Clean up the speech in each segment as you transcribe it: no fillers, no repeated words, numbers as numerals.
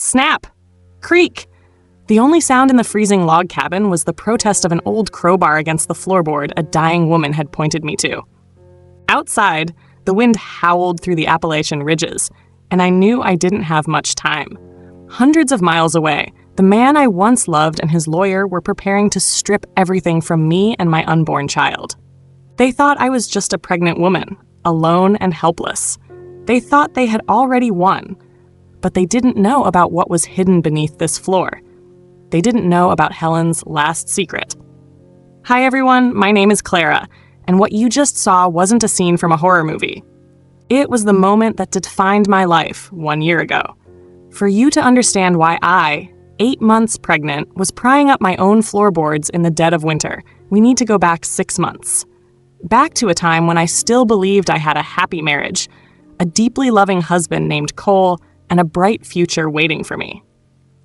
Snap! Creak! The only sound in the freezing log cabin was the protest of an old crowbar against the floorboard a dying woman had pointed me to. Outside, the wind howled through the Appalachian ridges, and I knew I didn't have much time. Hundreds of miles away, the man I once loved and his lawyer were preparing to strip everything from me and my unborn child. They thought I was just a pregnant woman, alone and helpless. They thought they had already won, but they didn't know about what was hidden beneath this floor. They didn't know about Helen's last secret. Hi everyone, my name is Clara, and what you just saw wasn't a scene from a horror movie. It was the moment that defined my life 1 year ago. For you to understand why I, 8 months pregnant, was prying up my own floorboards in the dead of winter, we need to go back 6 months. Back to a time when I still believed I had a happy marriage, a deeply loving husband named Cole, and a bright future waiting for me.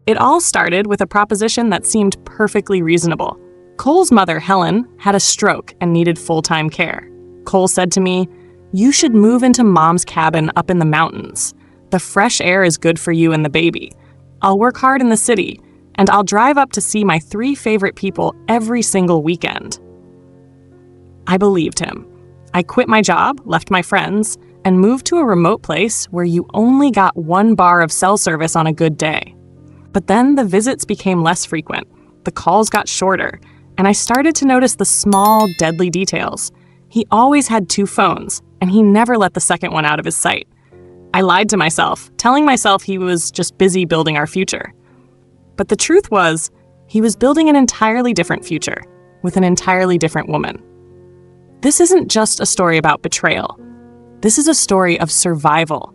It all started with a proposition that seemed perfectly reasonable. Cole's mother, Helen, had a stroke and needed full-time care. Cole said to me, "You should move into Mom's cabin up in the mountains. The fresh air is good for you and the baby. I'll work hard in the city, and I'll drive up to see my 3 favorite people every single weekend." I believed him. I quit my job, left my friends, and moved to a remote place where you only got 1 bar of cell service on a good day. But then the visits became less frequent, the calls got shorter, and I started to notice the small, deadly details. He always had 2 phones, and he never let the second one out of his sight. I lied to myself, telling myself he was just busy building our future. But the truth was, he was building an entirely different future, with an entirely different woman. This isn't just a story about betrayal. This is a story of survival.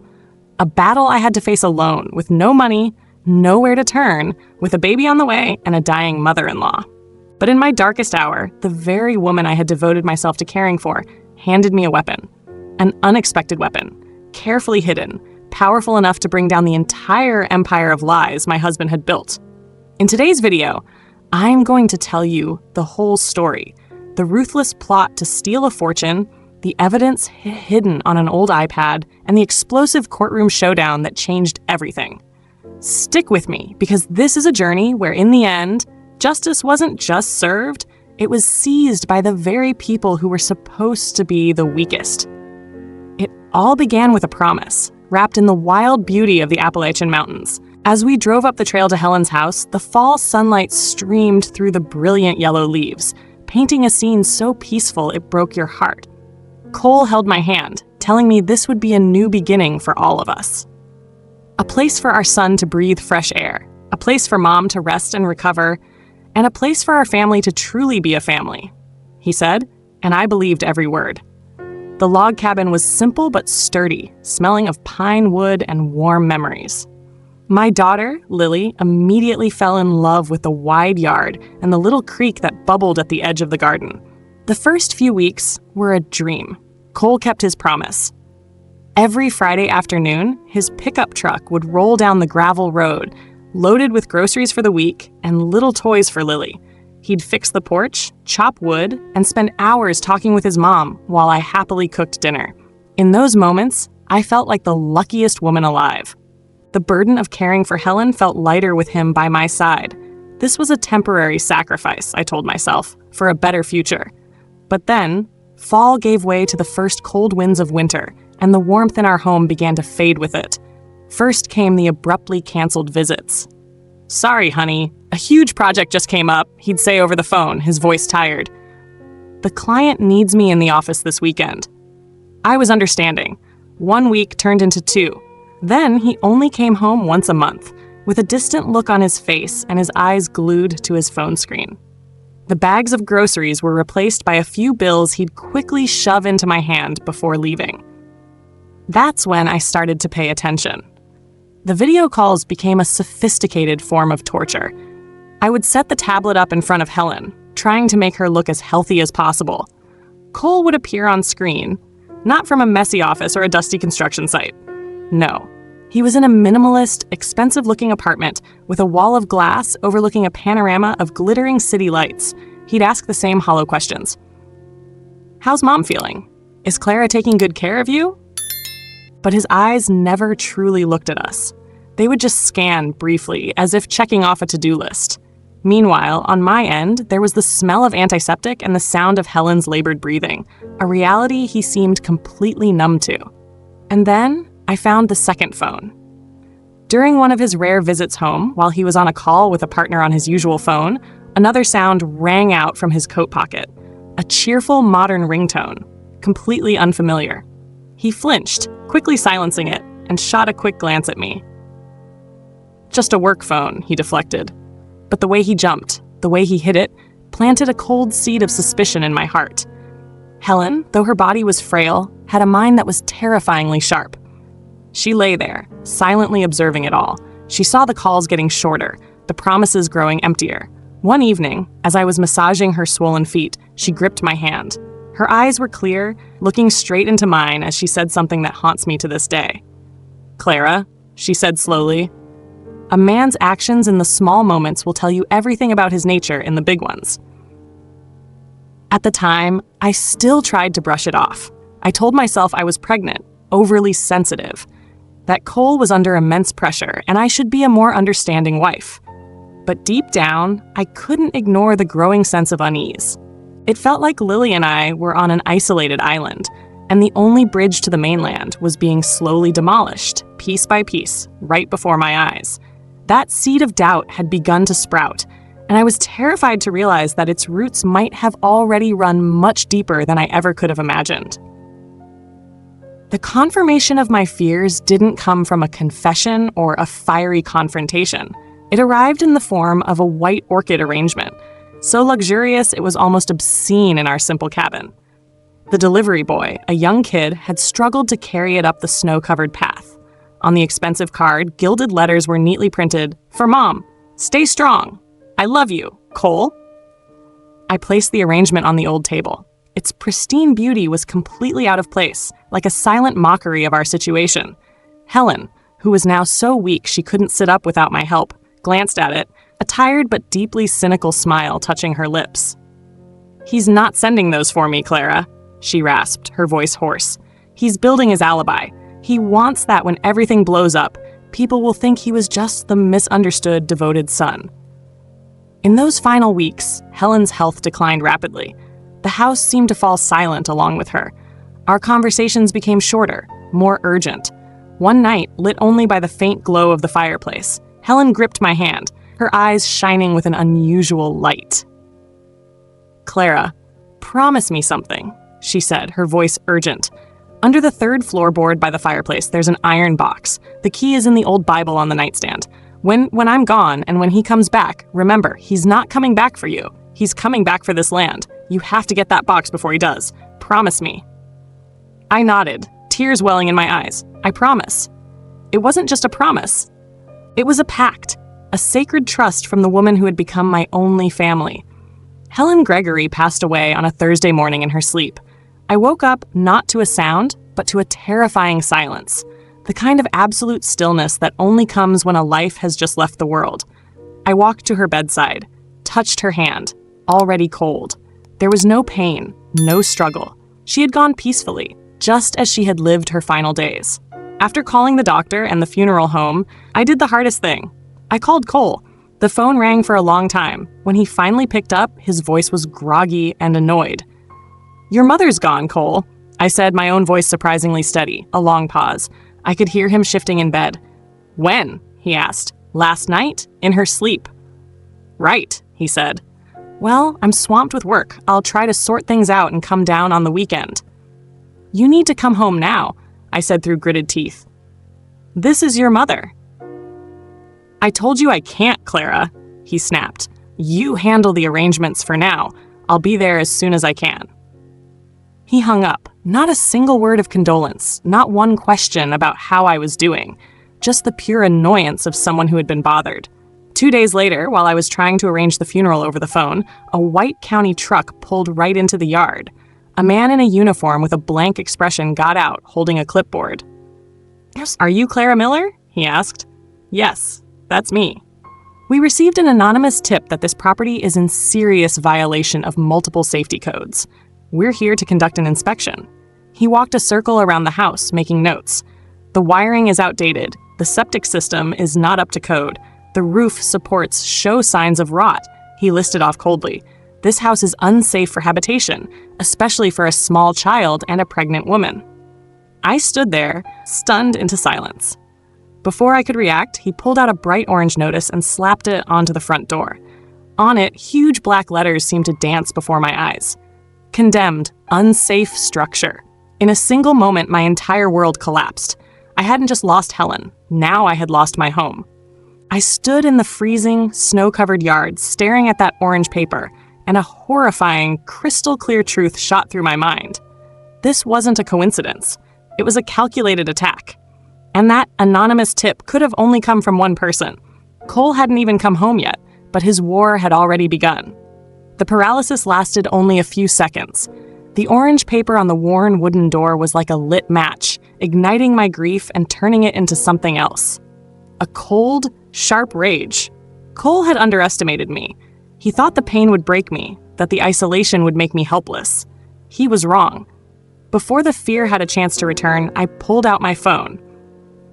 A battle I had to face alone, with no money, nowhere to turn, with a baby on the way and a dying mother-in-law. But in my darkest hour, the very woman I had devoted myself to caring for handed me a weapon. An unexpected weapon, carefully hidden, powerful enough to bring down the entire empire of lies my husband had built. In today's video, I'm going to tell you the whole story, the ruthless plot to steal a fortune, the evidence hidden on an old iPad, and the explosive courtroom showdown that changed everything. Stick with me, because this is a journey where, in the end, justice wasn't just served, it was seized by the very people who were supposed to be the weakest. It all began with a promise, wrapped in the wild beauty of the Appalachian Mountains. As we drove up the trail to Helen's house, the fall sunlight streamed through the brilliant yellow leaves, painting a scene so peaceful it broke your heart. Cole held my hand, telling me this would be a new beginning for all of us. A place for our son to breathe fresh air, a place for Mom to rest and recover, and a place for our family to truly be a family, he said, and I believed every word. The log cabin was simple but sturdy, smelling of pine wood and warm memories. My daughter, Lily, immediately fell in love with the wide yard and the little creek that bubbled at the edge of the garden. The first few weeks were a dream. Cole kept his promise. Every Friday afternoon, his pickup truck would roll down the gravel road, loaded with groceries for the week and little toys for Lily. He'd fix the porch, chop wood, and spend hours talking with his mom while I happily cooked dinner. In those moments, I felt like the luckiest woman alive. The burden of caring for Helen felt lighter with him by my side. This was a temporary sacrifice, I told myself, for a better future. But then, fall gave way to the first cold winds of winter, and the warmth in our home began to fade with it. First came the abruptly canceled visits. "Sorry, honey, a huge project just came up," he'd say over the phone, his voice tired. "The client needs me in the office this weekend." I was understanding. 1 week turned into 2. Then he only came home once a month, with a distant look on his face and his eyes glued to his phone screen. The bags of groceries were replaced by a few bills he'd quickly shove into my hand before leaving. That's when I started to pay attention. The video calls became a sophisticated form of torture. I would set the tablet up in front of Helen, trying to make her look as healthy as possible. Cole would appear on screen, not from a messy office or a dusty construction site. No, he was in a minimalist, expensive-looking apartment with a wall of glass overlooking a panorama of glittering city lights. He'd ask the same hollow questions. "How's Mom feeling? Is Clara taking good care of you?" But his eyes never truly looked at us. They would just scan briefly, as if checking off a to-do list. Meanwhile, on my end, there was the smell of antiseptic and the sound of Helen's labored breathing, a reality he seemed completely numb to. And then I found the second phone. During one of his rare visits home, while he was on a call with a partner on his usual phone, another sound rang out from his coat pocket. A cheerful modern ringtone, completely unfamiliar. He flinched, quickly silencing it, and shot a quick glance at me. Just a work phone, he deflected. But the way he jumped, the way he hit it, planted a cold seed of suspicion in my heart. Helen, though her body was frail, had a mind that was terrifyingly sharp. She lay there, silently observing it all. She saw the calls getting shorter, the promises growing emptier. One evening, as I was massaging her swollen feet, she gripped my hand. Her eyes were clear, looking straight into mine as she said something that haunts me to this day. "Clara," she said slowly, "a man's actions in the small moments will tell you everything about his nature in the big ones." At the time, I still tried to brush it off. I told myself I was pregnant, overly sensitive, that Cole was under immense pressure and I should be a more understanding wife. But deep down, I couldn't ignore the growing sense of unease. It felt like Lily and I were on an isolated island, and the only bridge to the mainland was being slowly demolished, piece by piece, right before my eyes. That seed of doubt had begun to sprout, and I was terrified to realize that its roots might have already run much deeper than I ever could have imagined. The confirmation of my fears didn't come from a confession or a fiery confrontation. It arrived in the form of a white orchid arrangement, so luxurious it was almost obscene in our simple cabin. The delivery boy, a young kid, had struggled to carry it up the snow-covered path. On the expensive card, gilded letters were neatly printed, "For Mom, stay strong. I love you, Cole." I placed the arrangement on the old table. Its pristine beauty was completely out of place, like a silent mockery of our situation. Helen, who was now so weak she couldn't sit up without my help, glanced at it, a tired but deeply cynical smile touching her lips. "He's not sending those for me, Clara," she rasped, her voice hoarse. "He's building his alibi. He wants that when everything blows up, people will think he was just the misunderstood, devoted son." In those final weeks, Helen's health declined rapidly. The house seemed to fall silent along with her. Our conversations became shorter, more urgent. One night, lit only by the faint glow of the fireplace, Helen gripped my hand, her eyes shining with an unusual light. "Clara, promise me something," she said, her voice urgent. "Under the third floorboard by the fireplace, there's an iron box. The key is in the old Bible on the nightstand. When I'm gone and when he comes back, remember, he's not coming back for you. He's coming back for this land. You have to get that box before he does. Promise me." I nodded, tears welling in my eyes. "I promise." It wasn't just a promise. It was a pact, a sacred trust from the woman who had become my only family. Helen Gregory passed away on a Thursday morning in her sleep. I woke up not to a sound, but to a terrifying silence, the kind of absolute stillness that only comes when a life has just left the world. I walked to her bedside, touched her hand, already cold. There was no pain, no struggle. She had gone peacefully, just as she had lived her final days. After calling the doctor and the funeral home, I did the hardest thing. I called Cole. The phone rang for a long time. When he finally picked up, his voice was groggy and annoyed. "Your mother's gone, Cole," I said, my own voice surprisingly steady. A long pause. I could hear him shifting in bed. "When?" he asked. "Last night, in her sleep." "Right," he said. "Well, I'm swamped with work. I'll try to sort things out and come down on the weekend." "You need to come home now," I said through gritted teeth. "This is your mother." "I told you I can't, Clara," he snapped. "You handle the arrangements for now. I'll be there as soon as I can." He hung up, not a single word of condolence, not one question about how I was doing, just the pure annoyance of someone who had been bothered. 2 days later, while I was trying to arrange the funeral over the phone, a white county truck pulled right into the yard. A man in a uniform with a blank expression got out, holding a clipboard. "Are you Clara Miller?" he asked. "Yes, that's me." We received an anonymous tip that this property is in serious violation of multiple safety codes. We're here to conduct an inspection. He walked a circle around the house, making notes. "The wiring is outdated. The septic system is not up to code. The roof supports show signs of rot, he listed off coldly. This house is unsafe for habitation, especially for a small child and a pregnant woman. I stood there, stunned into silence. Before I could react, he pulled out a bright orange notice and slapped it onto the front door. On it, huge black letters seemed to dance before my eyes. Condemned, unsafe structure. In a single moment, my entire world collapsed. I hadn't just lost Helen, now I had lost my home. I stood in the freezing, snow-covered yard, staring at that orange paper, and a horrifying, crystal-clear truth shot through my mind. This wasn't a coincidence. It was a calculated attack. And that anonymous tip could have only come from one person. Cole hadn't even come home yet, but his war had already begun. The paralysis lasted only a few seconds. The orange paper on the worn wooden door was like a lit match, igniting my grief and turning it into something else. A cold, sharp rage. Cole had underestimated me. He thought the pain would break me, that the isolation would make me helpless. He was wrong. Before the fear had a chance to return, I pulled out my phone.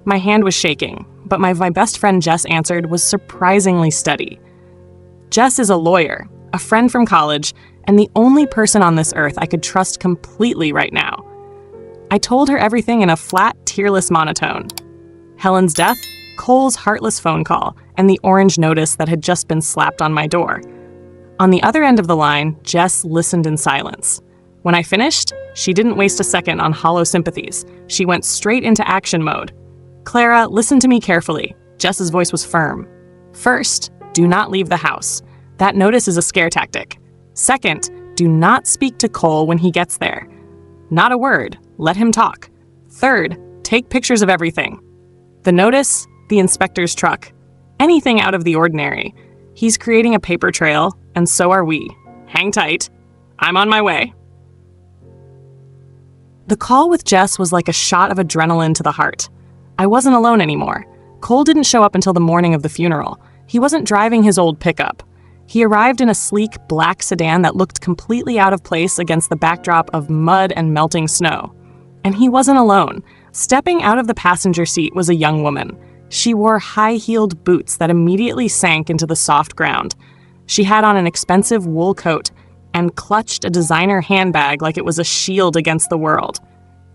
My hand was shaking, but my best friend Jess answered was surprisingly steady. Jess is a lawyer, a friend from college, and the only person on this earth I could trust completely right now. I told her everything in a flat, tearless monotone. Helen's death, Cole's heartless phone call, and the orange notice that had just been slapped on my door. On the other end of the line, Jess listened in silence. When I finished, she didn't waste a second on hollow sympathies. She went straight into action mode. Clara, listen to me carefully. Jess's voice was firm. First, do not leave the house. That notice is a scare tactic. Second, do not speak to Cole when he gets there. Not a word. Let him talk. Third, take pictures of everything. The notice, the inspector's truck. Anything out of the ordinary. He's creating a paper trail, and so are we. Hang tight. I'm on my way. The call with Jess was like a shot of adrenaline to the heart. I wasn't alone anymore. Cole didn't show up until the morning of the funeral. He wasn't driving his old pickup. He arrived in a sleek black sedan that looked completely out of place against the backdrop of mud and melting snow. And he wasn't alone. Stepping out of the passenger seat was a young woman. She wore high-heeled boots that immediately sank into the soft ground. She had on an expensive wool coat and clutched a designer handbag like it was a shield against the world.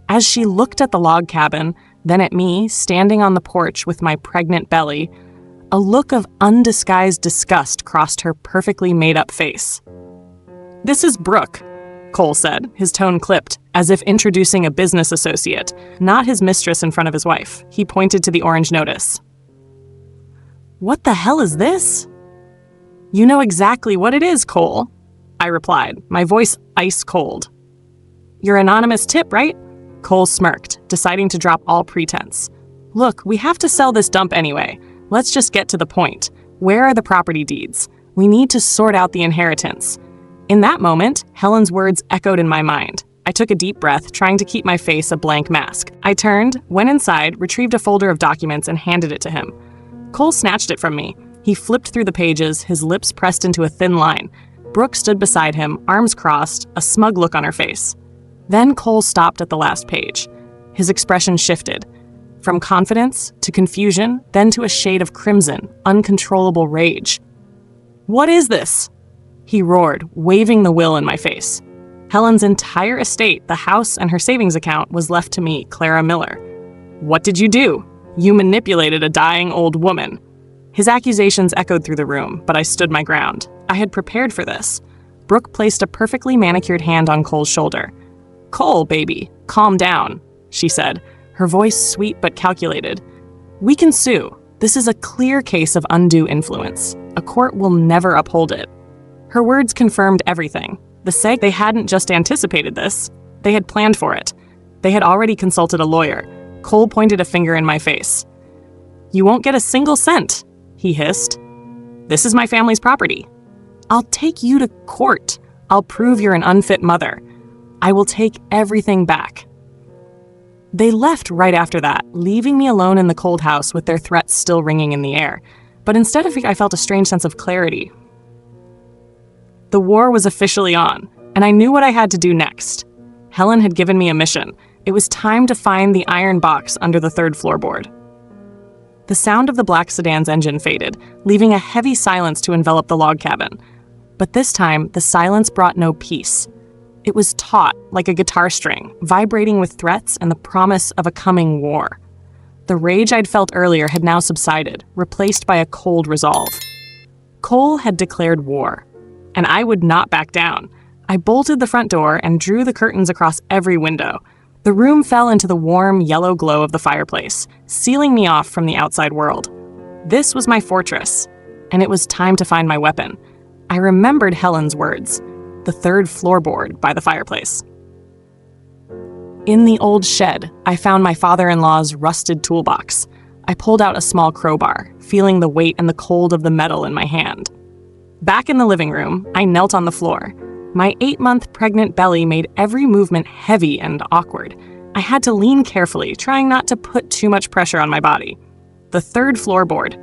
As she looked at the log cabin, then at me, standing on the porch with my pregnant belly, a look of undisguised disgust crossed her perfectly made-up face. "This is Brooke," Cole said, his tone clipped, as if introducing a business associate, not his mistress in front of his wife. He pointed to the orange notice. "What the hell is this?" "You know exactly what it is, Cole," I replied, my voice ice cold. "Your anonymous tip, right?" Cole smirked, deciding to drop all pretense. "Look, we have to sell this dump anyway. Let's just get to the point. Where are the property deeds? We need to sort out the inheritance." In that moment, Helen's words echoed in my mind. I took a deep breath, trying to keep my face a blank mask. I turned, went inside, retrieved a folder of documents, and handed it to him. Cole snatched it from me. He flipped through the pages, his lips pressed into a thin line. Brooke stood beside him, arms crossed, a smug look on her face. Then Cole stopped at the last page. His expression shifted. From confidence to confusion, then to a shade of crimson, uncontrollable rage. "What is this?" he roared, waving the will in my face. Helen's entire estate, the house and her savings account, was left to me, Clara Miller. "What did you do? You manipulated a dying old woman." His accusations echoed through the room, but I stood my ground. I had prepared for this. Brooke placed a perfectly manicured hand on Cole's shoulder. "Cole, baby, calm down," she said, her voice sweet but calculated. "We can sue. This is a clear case of undue influence. A court will never uphold it." Her words confirmed everything. They hadn't just anticipated this. They had planned for it. They had already consulted a lawyer. Cole pointed a finger in my face. "You won't get a single cent," he hissed. "This is my family's property. I'll take you to court. I'll prove you're an unfit mother. I will take everything back." They left right after that, leaving me alone in the cold house with their threats still ringing in the air. But instead I felt a strange sense of clarity. The war was officially on, and I knew what I had to do next. Helen had given me a mission. It was time to find the iron box under the third floorboard. The sound of the black sedan's engine faded, leaving a heavy silence to envelop the log cabin. But this time, the silence brought no peace. It was taut, like a guitar string, vibrating with threats and the promise of a coming war. The rage I'd felt earlier had now subsided, replaced by a cold resolve. Cole had declared war, and I would not back down. I bolted the front door and drew the curtains across every window. The room fell into the warm, yellow glow of the fireplace, sealing me off from the outside world. This was my fortress, and it was time to find my weapon. I remembered Helen's words, the third floorboard by the fireplace. In the old shed, I found my father-in-law's rusted toolbox. I pulled out a small crowbar, feeling the weight and the cold of the metal in my hand. Back in the living room, I knelt on the floor. My 8-month pregnant belly made every movement heavy and awkward. I had to lean carefully, trying not to put too much pressure on my body. The third floorboard.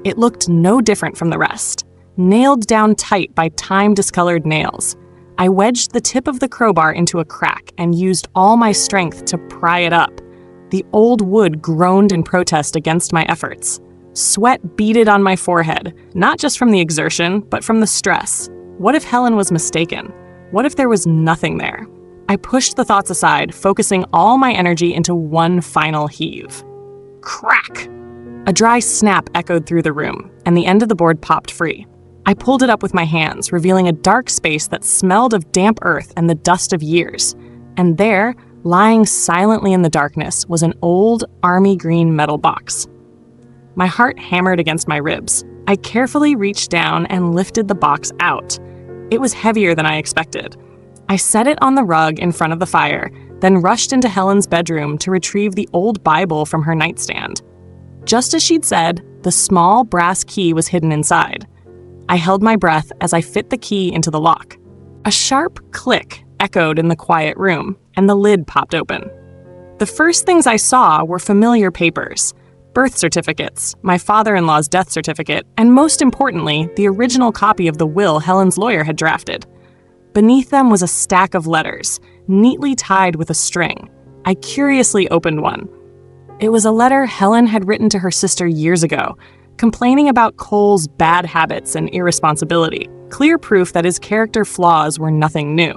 It looked no different from the rest, nailed down tight by time-discolored nails. I wedged the tip of the crowbar into a crack and used all my strength to pry it up. The old wood groaned in protest against my efforts. Sweat beaded on my forehead, not just from the exertion, but from the stress. What if Helen was mistaken? What if there was nothing there? I pushed the thoughts aside, focusing all my energy into one final heave. Crack! A dry snap echoed through the room, and the end of the board popped free. I pulled it up with my hands, revealing a dark space that smelled of damp earth and the dust of years. And there, lying silently in the darkness, was an old army green metal box. My heart hammered against my ribs. I carefully reached down and lifted the box out. It was heavier than I expected. I set it on the rug in front of the fire, then rushed into Helen's bedroom to retrieve the old Bible from her nightstand. Just as she'd said, the small brass key was hidden inside. I held my breath as I fit the key into the lock. A sharp click echoed in the quiet room, and the lid popped open. The first things I saw were familiar papers. Birth certificates, my father-in-law's death certificate, and most importantly, the original copy of the will Helen's lawyer had drafted. Beneath them was a stack of letters, neatly tied with a string. I curiously opened one. It was a letter Helen had written to her sister years ago, complaining about Cole's bad habits and irresponsibility, clear proof that his character flaws were nothing new.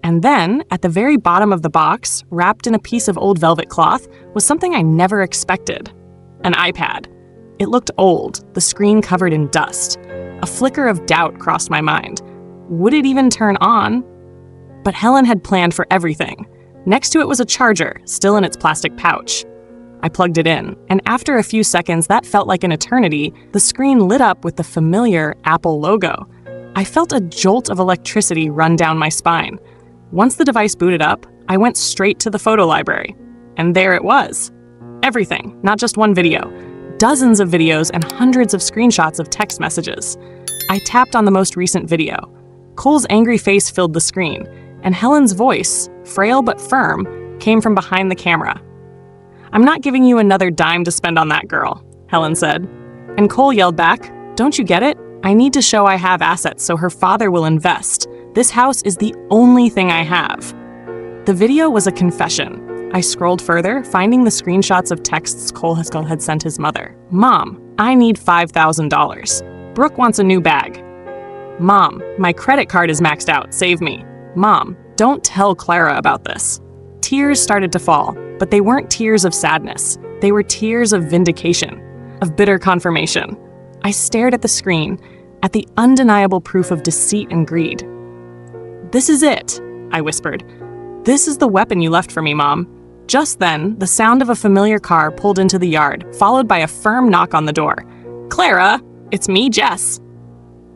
And then, at the very bottom of the box, wrapped in a piece of old velvet cloth, was something I never expected. An iPad. It looked old, the screen covered in dust. A flicker of doubt crossed my mind. Would it even turn on? But Helen had planned for everything. Next to it was a charger, still in its plastic pouch. I plugged it in, and after a few seconds that felt like an eternity, the screen lit up with the familiar Apple logo. I felt a jolt of electricity run down my spine. Once the device booted up, I went straight to the photo library. And there it was. Everything, not just one video. Dozens of videos and hundreds of screenshots of text messages. I tapped on the most recent video. Cole's angry face filled the screen, and Helen's voice, frail but firm, came from behind the camera. "I'm not giving you another dime to spend on that girl," Helen said. And Cole yelled back, "Don't you get it? I need to show I have assets so her father will invest. This house is the only thing I have." The video was a confession. I scrolled further, finding the screenshots of texts Cole had sent his mother. "Mom, I need $5,000. Brooke wants a new bag. Mom, my credit card is maxed out. Save me. Mom, don't tell Clara about this." Tears started to fall, but they weren't tears of sadness. They were tears of vindication, of bitter confirmation. I stared at the screen, at the undeniable proof of deceit and greed. "This is it," I whispered. "This is the weapon you left for me, Mom." Just then, the sound of a familiar car pulled into the yard, followed by a firm knock on the door. "Clara, it's me, Jess."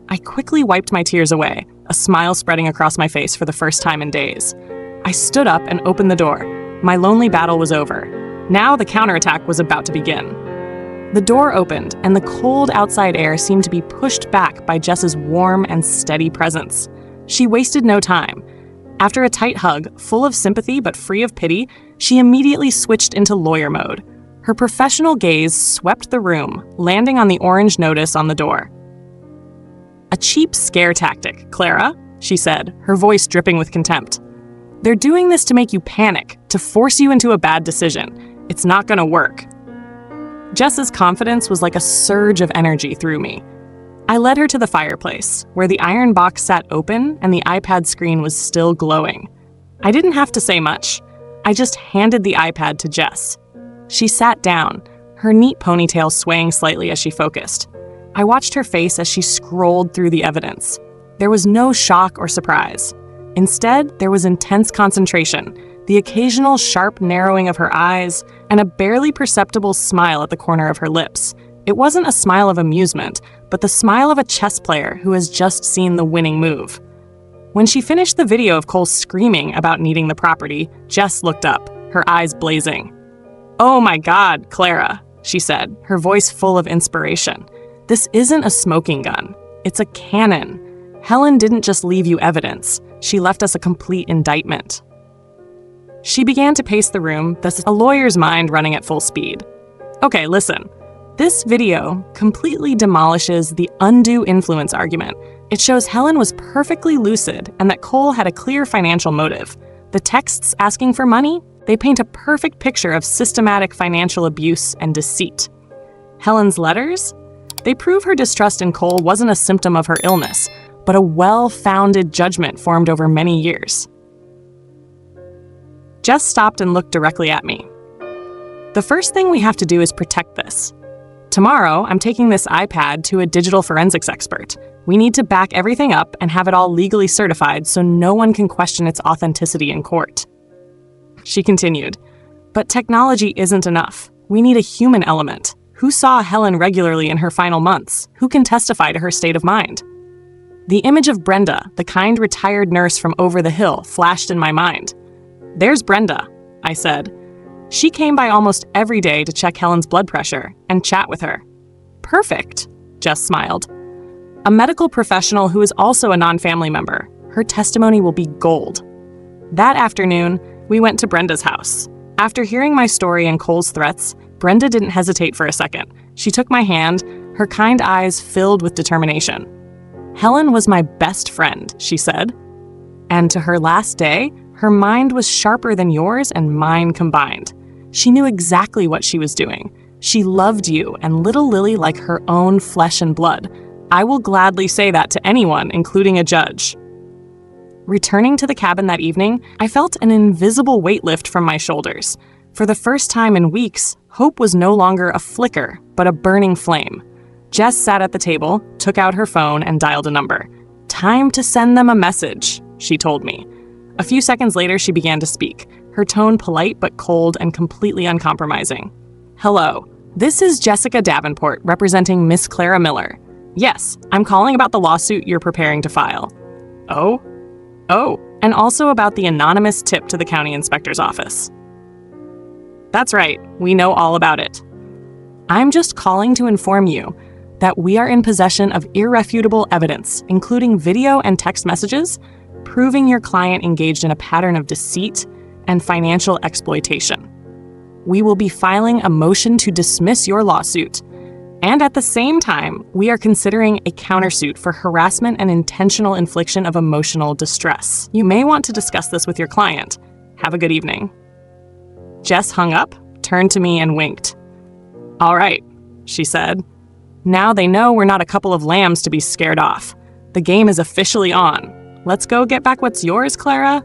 I quickly wiped my tears away, a smile spreading across my face for the first time in days. I stood up and opened the door. My lonely battle was over. Now the counterattack was about to begin. The door opened, and the cold outside air seemed to be pushed back by Jess's warm and steady presence. She wasted no time. After a tight hug, full of sympathy but free of pity, she immediately switched into lawyer mode. Her professional gaze swept the room, landing on the orange notice on the door. "A cheap scare tactic, Clara," she said, her voice dripping with contempt. "They're doing this to make you panic, to force you into a bad decision. It's not gonna work." Jess's confidence was like a surge of energy through me. I led her to the fireplace, where the iron box sat open and the iPad screen was still glowing. I didn't have to say much. I just handed the iPad to Jess. She sat down, her neat ponytail swaying slightly as she focused. I watched her face as she scrolled through the evidence. There was no shock or surprise. Instead, there was intense concentration, the occasional sharp narrowing of her eyes, and a barely perceptible smile at the corner of her lips. It wasn't a smile of amusement, but the smile of a chess player who has just seen the winning move. When she finished the video of Cole screaming about needing the property, Jess looked up, her eyes blazing. "Oh my God, Clara," she said, her voice full of inspiration. "This isn't a smoking gun. It's a cannon. Helen didn't just leave you evidence. She left us a complete indictment." She began to pace the room, thus a lawyer's mind running at full speed. "Okay, listen. This video completely demolishes the undue influence argument. It shows Helen was perfectly lucid and that Cole had a clear financial motive. The texts asking for money, they paint a perfect picture of systematic financial abuse and deceit. Helen's letters? They prove her distrust in Cole wasn't a symptom of her illness, but a well-founded judgment formed over many years." Jess stopped and looked directly at me. "The first thing we have to do is protect this. Tomorrow, I'm taking this iPad to a digital forensics expert. We need to back everything up and have it all legally certified so no one can question its authenticity in court." She continued, "But technology isn't enough. We need a human element. Who saw Helen regularly in her final months? Who can testify to her state of mind?" The image of Brenda, the kind retired nurse from over the hill, flashed in my mind. "There's Brenda," I said. "She came by almost every day to check Helen's blood pressure and chat with her." "Perfect," Jess smiled. "A medical professional who is also a non-family member. Her testimony will be gold." That afternoon, we went to Brenda's house. After hearing my story and Cole's threats, Brenda didn't hesitate for a second. She took my hand, her kind eyes filled with determination. "Helen was my best friend," she said. "And to her last day, her mind was sharper than yours and mine combined. She knew exactly what she was doing. She loved you and little Lily like her own flesh and blood. I will gladly say that to anyone, including a judge." Returning to the cabin that evening, I felt an invisible weight lift from my shoulders. For the first time in weeks, hope was no longer a flicker, but a burning flame. Jess sat at the table, took out her phone, and dialed a number. "Time to send them a message," she told me. A few seconds later, she began to speak, her tone polite but cold and completely uncompromising. "Hello, this is Jessica Davenport representing Miss Clara Miller. Yes, I'm calling about the lawsuit you're preparing to file." "Oh? Oh, and also about the anonymous tip to the county inspector's office." "That's right, we know all about it." "I'm just calling to inform you that we are in possession of irrefutable evidence, including video and text messages, proving your client engaged in a pattern of deceit and financial exploitation. We will be filing a motion to dismiss your lawsuit, and at the same time, we are considering a countersuit for harassment and intentional infliction of emotional distress. You may want to discuss this with your client. Have a good evening." Jess hung up, turned to me, and winked. "All right," she said. "Now they know we're not a couple of lambs to be scared off. The game is officially on. Let's go get back what's yours, Clara."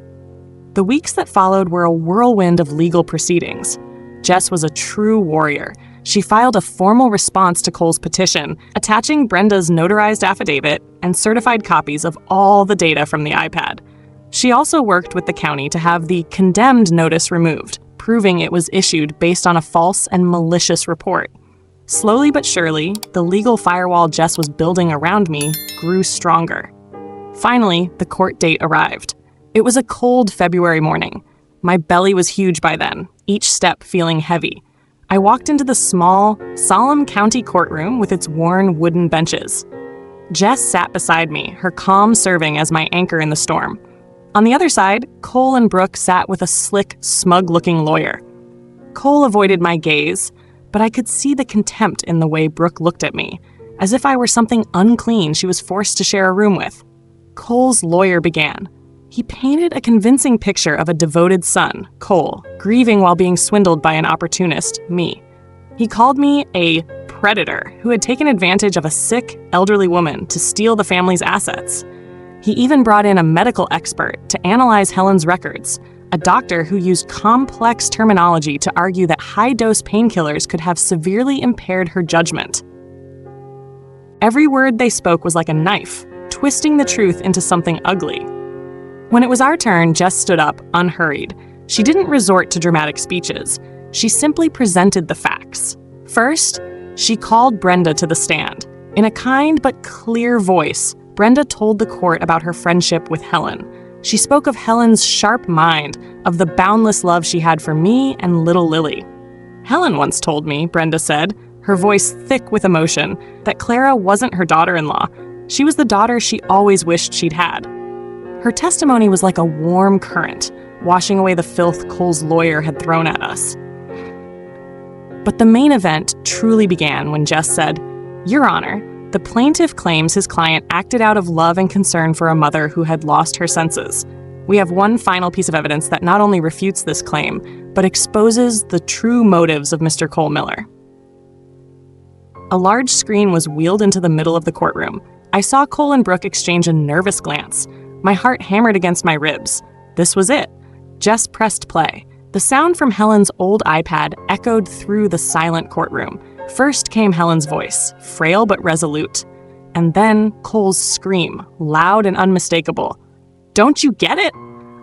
The weeks that followed were a whirlwind of legal proceedings. Jess was a true warrior. She filed a formal response to Cole's petition, attaching Brenda's notarized affidavit and certified copies of all the data from the iPad. She also worked with the county to have the condemned notice removed, proving it was issued based on a false and malicious report. Slowly but surely, the legal firewall Jess was building around me grew stronger. Finally, the court date arrived. It was a cold February morning. My belly was huge by then, each step feeling heavy. I walked into the small, solemn county courtroom with its worn wooden benches. Jess sat beside me, her calm serving as my anchor in the storm. On the other side, Cole and Brooke sat with a slick, smug-looking lawyer. Cole avoided my gaze, but I could see the contempt in the way Brooke looked at me, as if I were something unclean she was forced to share a room with. Cole's lawyer began. He painted a convincing picture of a devoted son, Cole, grieving while being swindled by an opportunist, me. He called me a predator who had taken advantage of a sick, elderly woman to steal the family's assets. He even brought in a medical expert to analyze Helen's records, a doctor who used complex terminology to argue that high-dose painkillers could have severely impaired her judgment. Every word they spoke was like a knife, twisting the truth into something ugly. When it was our turn, Jess stood up, unhurried. She didn't resort to dramatic speeches. She simply presented the facts. First, she called Brenda to the stand. In a kind but clear voice, Brenda told the court about her friendship with Helen. She spoke of Helen's sharp mind, of the boundless love she had for me and little Lily. Helen once told me, Brenda said, her voice thick with emotion, that Clara wasn't her daughter-in-law. She was the daughter she always wished she'd had. Her testimony was like a warm current, washing away the filth Cole's lawyer had thrown at us. But the main event truly began when Jess said, "Your Honor, the plaintiff claims his client acted out of love and concern for a mother who had lost her senses. We have one final piece of evidence that not only refutes this claim, but exposes the true motives of Mr. Cole Miller." A large screen was wheeled into the middle of the courtroom. I saw Cole and Brooke exchange a nervous glance. My heart hammered against my ribs. This was it. Jess pressed play. The sound from Helen's old iPad echoed through the silent courtroom. First came Helen's voice, frail but resolute. And then Cole's scream, loud and unmistakable. "Don't you get it?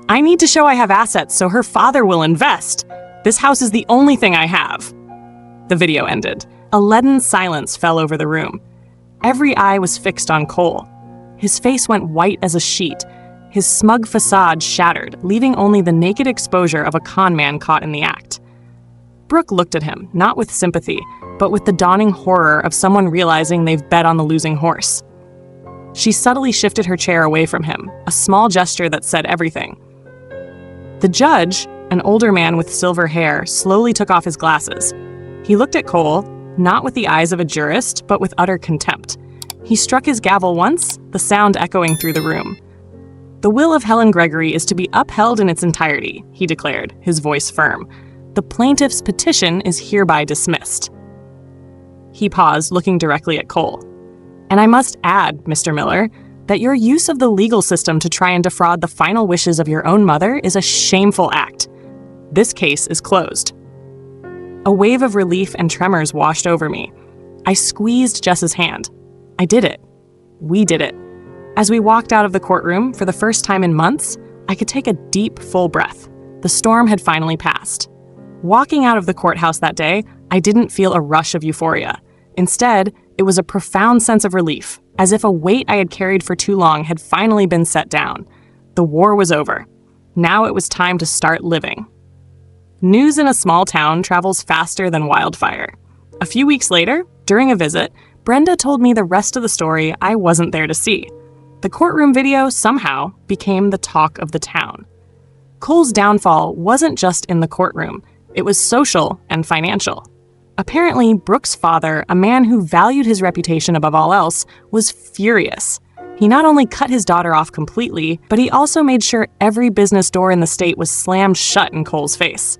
I need to show I have assets so her father will invest. This house is the only thing I have." The video ended. A leaden silence fell over the room. Every eye was fixed on Cole. His face went white as a sheet. His smug facade shattered, leaving only the naked exposure of a con man caught in the act. Brooke looked at him, not with sympathy, but with the dawning horror of someone realizing they've bet on the losing horse. She subtly shifted her chair away from him, a small gesture that said everything. The judge, an older man with silver hair, slowly took off his glasses. He looked at Cole, not with the eyes of a jurist, but with utter contempt. He struck his gavel once, the sound echoing through the room. "The will of Helen Gregory is to be upheld in its entirety," he declared, his voice firm. "The plaintiff's petition is hereby dismissed." He paused, looking directly at Cole. "And I must add, Mr. Miller, that your use of the legal system to try and defraud the final wishes of your own mother is a shameful act. This case is closed." A wave of relief and tremors washed over me. I squeezed Jess's hand. I did it. We did it. As we walked out of the courtroom, for the first time in months, I could take a deep, full breath. The storm had finally passed. Walking out of the courthouse that day, I didn't feel a rush of euphoria. Instead, it was a profound sense of relief, as if a weight I had carried for too long had finally been set down. The war was over. Now it was time to start living. News in a small town travels faster than wildfire. A few weeks later, during a visit, Brenda told me the rest of the story I wasn't there to see. The courtroom video somehow became the talk of the town. Cole's downfall wasn't just in the courtroom. It was social and financial. Apparently, Brooke's father, a man who valued his reputation above all else, was furious. He not only cut his daughter off completely, but he also made sure every business door in the state was slammed shut in Cole's face.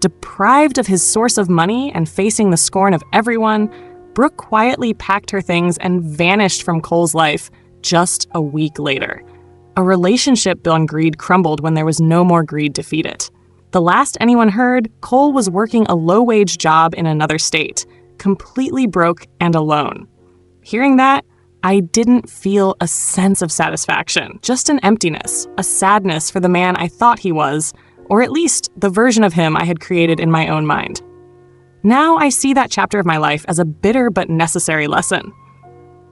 Deprived of his source of money and facing the scorn of everyone, Brooke quietly packed her things and vanished from Cole's life just a week later. A relationship built on greed crumbled when there was no more greed to feed it. The last anyone heard, Cole was working a low-wage job in another state, completely broke and alone. Hearing that, I didn't feel a sense of satisfaction, just an emptiness, a sadness for the man I thought he was, or at least the version of him I had created in my own mind. Now I see that chapter of my life as a bitter but necessary lesson.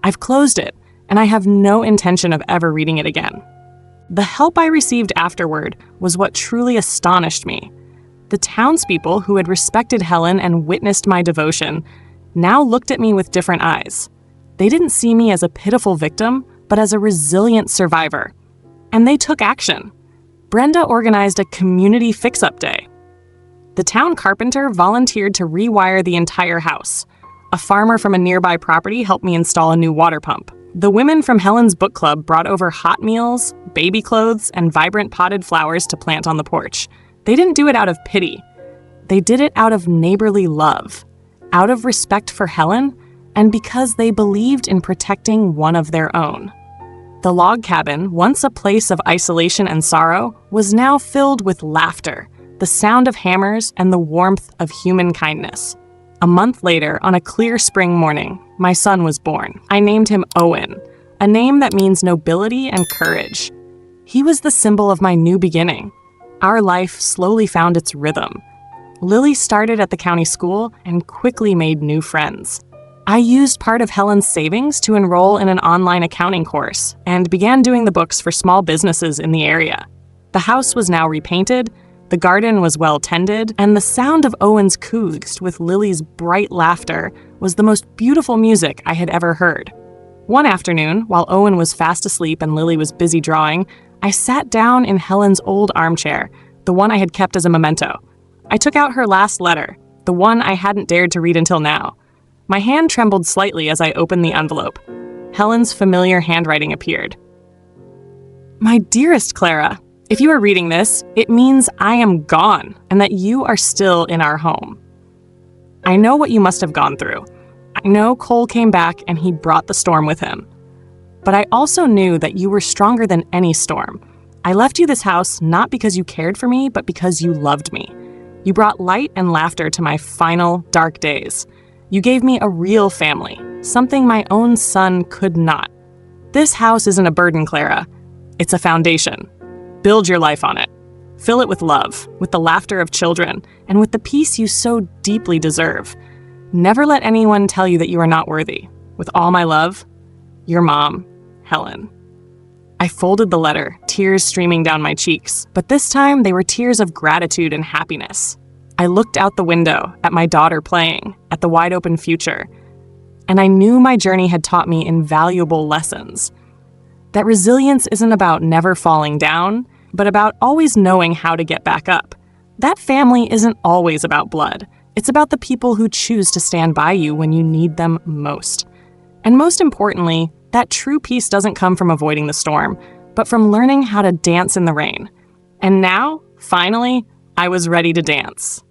I've closed it, and I have no intention of ever reading it again. The help I received afterward was what truly astonished me. The townspeople who had respected Helen and witnessed my devotion now looked at me with different eyes. They didn't see me as a pitiful victim, but as a resilient survivor. And they took action. Brenda organized a community fix-up day. The town carpenter volunteered to rewire the entire house. A farmer from a nearby property helped me install a new water pump. The women from Helen's book club brought over hot meals, baby clothes, and vibrant potted flowers to plant on the porch. They didn't do it out of pity. They did it out of neighborly love. out of respect for Helen and because they believed in protecting one of their own. The log cabin, once a place of isolation and sorrow, was now filled with laughter, the sound of hammers, and the warmth of human kindness. A month later, on a clear spring morning, my son was born. I named him Owen, a name that means nobility and courage. He was the symbol of my new beginning. Our life slowly found its rhythm. Lily started at the county school and quickly made new friends. I used part of Helen's savings to enroll in an online accounting course and began doing the books for small businesses in the area. The house was now repainted, the garden was well tended, and the sound of Owen's cooes with Lily's bright laughter was the most beautiful music I had ever heard. One afternoon, while Owen was fast asleep and Lily was busy drawing, I sat down in Helen's old armchair, the one I had kept as a memento. I took out her last letter, the one I hadn't dared to read until now. My hand trembled slightly as I opened the envelope. Helen's familiar handwriting appeared. "My dearest Clara, if you are reading this, it means I am gone and that you are still in our home. I know what you must have gone through. I know Cole came back and he brought the storm with him. But I also knew that you were stronger than any storm. I left you this house not because you cared for me, but because you loved me. You brought light and laughter to my final dark days. You gave me a real family, something my own son could not. This house isn't a burden, Clara. It's a foundation. Build your life on it. Fill it with love, with the laughter of children, and with the peace you so deeply deserve. Never let anyone tell you that you are not worthy. With all my love, your mom, Helen." I folded the letter, tears streaming down my cheeks, but this time they were tears of gratitude and happiness. I looked out the window at my daughter playing, at the wide-open future, and I knew my journey had taught me invaluable lessons. That resilience isn't about never falling down, but about always knowing how to get back up. That family isn't always about blood. It's about the people who choose to stand by you when you need them most. And most importantly, that true peace doesn't come from avoiding the storm, but from learning how to dance in the rain. And now, finally, I was ready to dance.